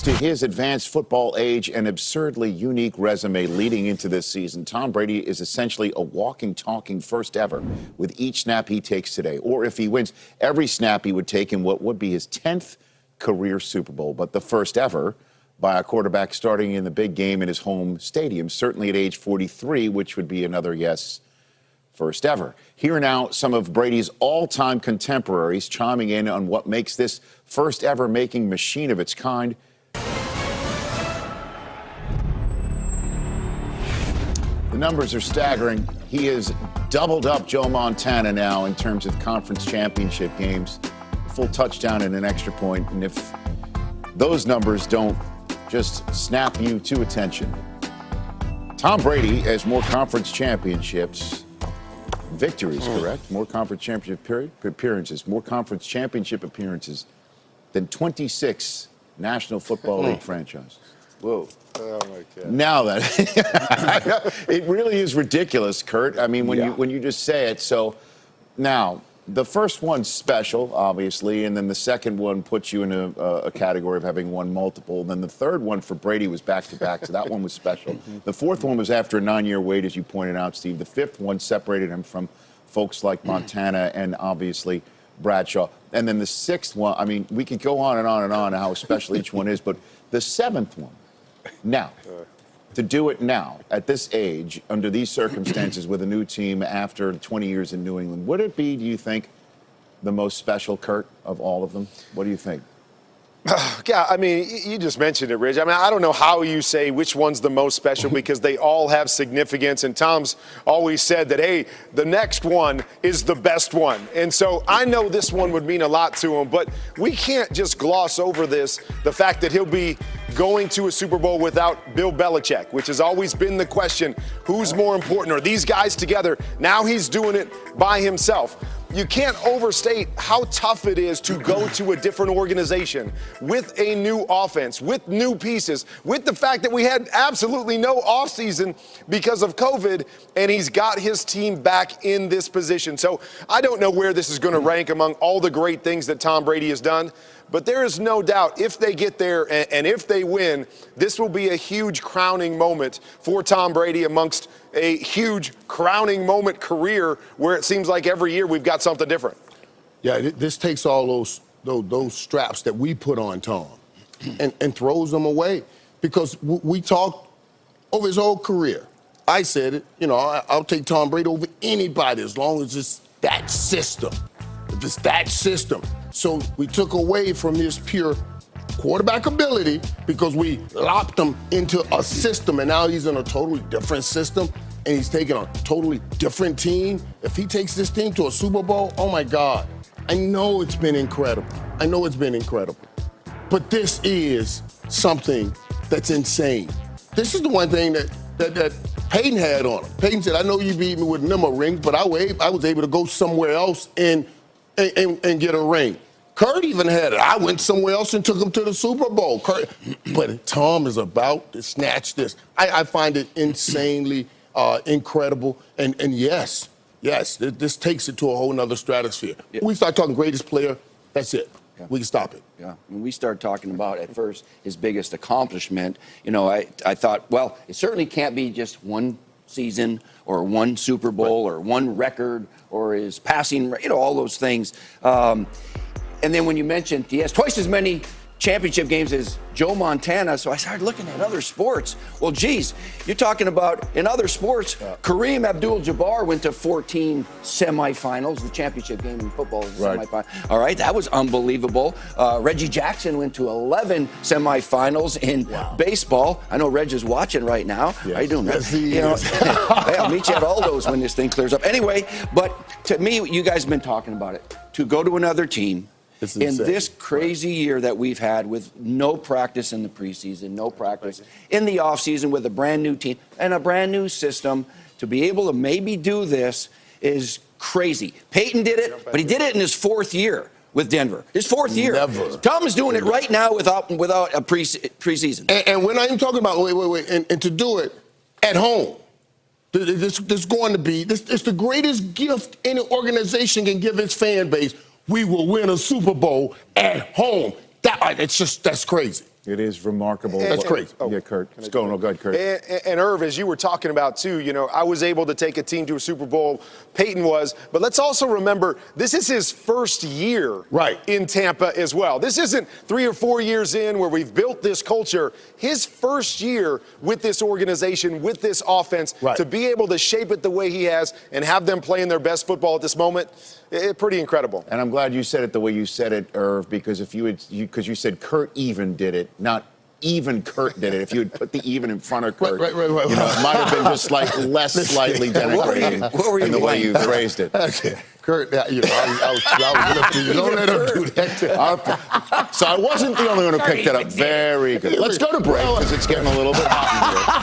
To his advanced football age and absurdly unique resume leading into this season, Tom Brady is essentially a walking, talking first ever with each snap he takes today. Or if he wins every snap he would take in what would be his 10th career Super Bowl, but the first ever by a quarterback starting in the big game in his home stadium, certainly at age 43, which would be another yes, first ever. Here now, some of Brady's all-time contemporaries chiming in on what makes this first ever making machine of its kind. The numbers are staggering. He has doubled up Joe Montana now in terms of conference championship games. Full touchdown and an extra point. And if those numbers don't just snap you to attention, Tom Brady has more conference championships, victories, correct? More conference championship appearances, more conference championship appearances than 26 National Football League franchises. Whoa. Oh, my God. Now that, it really is ridiculous, Kurt. I mean, when you just say it. So now, the first one's special, obviously, and then the second one puts you in a category of having won multiple. And then the third one for Brady was back-to-back, so that one was special. The fourth one was after a 9-year wait, as you pointed out, Steve. The fifth one separated him from folks like Montana and, obviously, Bradshaw. And then the sixth one, I mean, we could go on and on and on how special each one is, but the seventh one, now, to do it now, at this age, under these circumstances, with a new team after 20 years in New England, would it be, do you think, the most special, Kurt, of all of them? What do you think? Yeah, I mean, you just mentioned it, Rich. I mean, I don't know how you say which one's the most special because they all have significance. And Tom's always said that, hey, the next one is the best one. And so I know this one would mean a lot to him, but we can't just gloss over this, the fact that he'll be going to a Super Bowl without Bill Belichick, which has always been the question, who's more important? Are these guys together? Now he's doing it by himself. You can't overstate how tough it is to go to a different organization with a new offense, with new pieces, with the fact that we had absolutely no offseason because of COVID, and he's got his team back in this position. So I don't know where this is going to rank among all the great things that Tom Brady has done, but there is no doubt if they get there and if they win, this will be a huge crowning moment for Tom Brady amongst a huge crowning moment career where it seems like every year we've got something different. Yeah, this takes all those straps that we put on Tom and throws them away because we talked over his whole career. I said it, you know, I'll take Tom Brady over anybody as long as it's that system. If it's that system. So we took away from his pure quarterback ability because we lopped him into a system, and now he's in a totally different system, and he's taking a totally different team. If he takes this team to a Super Bowl, oh my God, I know it's been incredible. I know it's been incredible. But this is something that's insane. This is the one thing that Peyton had on him. Peyton said, I know you beat me with number rings, but I was able to go somewhere else and get a ring. Kurt even had it. I went somewhere else and took him to the Super Bowl. But Tom is about to snatch this. I find it insanely incredible. And yes, this takes it to a whole nother stratosphere. Yeah. When we start talking greatest player, that's it. Yeah. We can stop it. Yeah. When we start talking about, at first, his biggest accomplishment, you know, I thought, well, it certainly can't be just one season or one Super Bowl or one record or his passing, you know, all those things. And then when you mentioned he has twice as many championship games as Joe Montana, so I started looking at other sports. Well, geez, you're talking about in other sports, Kareem Abdul-Jabbar went to 14 semifinals. The championship game in football is a semifinal. All right, that was unbelievable. Reggie Jackson went to 11 semifinals in baseball. I know Reg is watching right now. Yes. How you doing, man? Yes, he is. Hey, I'll meet you at all those when this thing clears up. Anyway, but to me, you guys have been talking about it. To go to another team, in this crazy year that we've had with no practice in the preseason, no practice in the offseason with a brand new team and a brand new system, to be able to maybe do this is crazy. Peyton did it, but he did it in his fourth year with Denver. His fourth year. Never. Tom is doing it right now without a preseason. And we're not even talking about, and to do it at home. This going to be, it's the greatest gift any organization can give its fan base. We will win a Super Bowl at home. That's crazy. It is remarkable. That's crazy. Yeah, Kurt. It's going on. Go ahead, Kurt. And Irv, as you were talking about too, I was able to take a team to a Super Bowl. Peyton was, but let's also remember this is his first year in Tampa as well. This isn't 3 or 4 years in where we've built this culture. His first year with this organization, with this offense, to be able to shape it the way he has and have them playing their best football at this moment, pretty incredible. And I'm glad you said it the way you said it, Irv, because if because you said Kurt even did it, not even Kurt did it. If you had put the even in front of Kurt, it might have been just like less slightly denigrating in the way you phrased it. Kurt, I was lifting you. Don't let him do that. So I wasn't the only one who picked it up. Very good. Let's go to break because it's getting a little bit hot in here.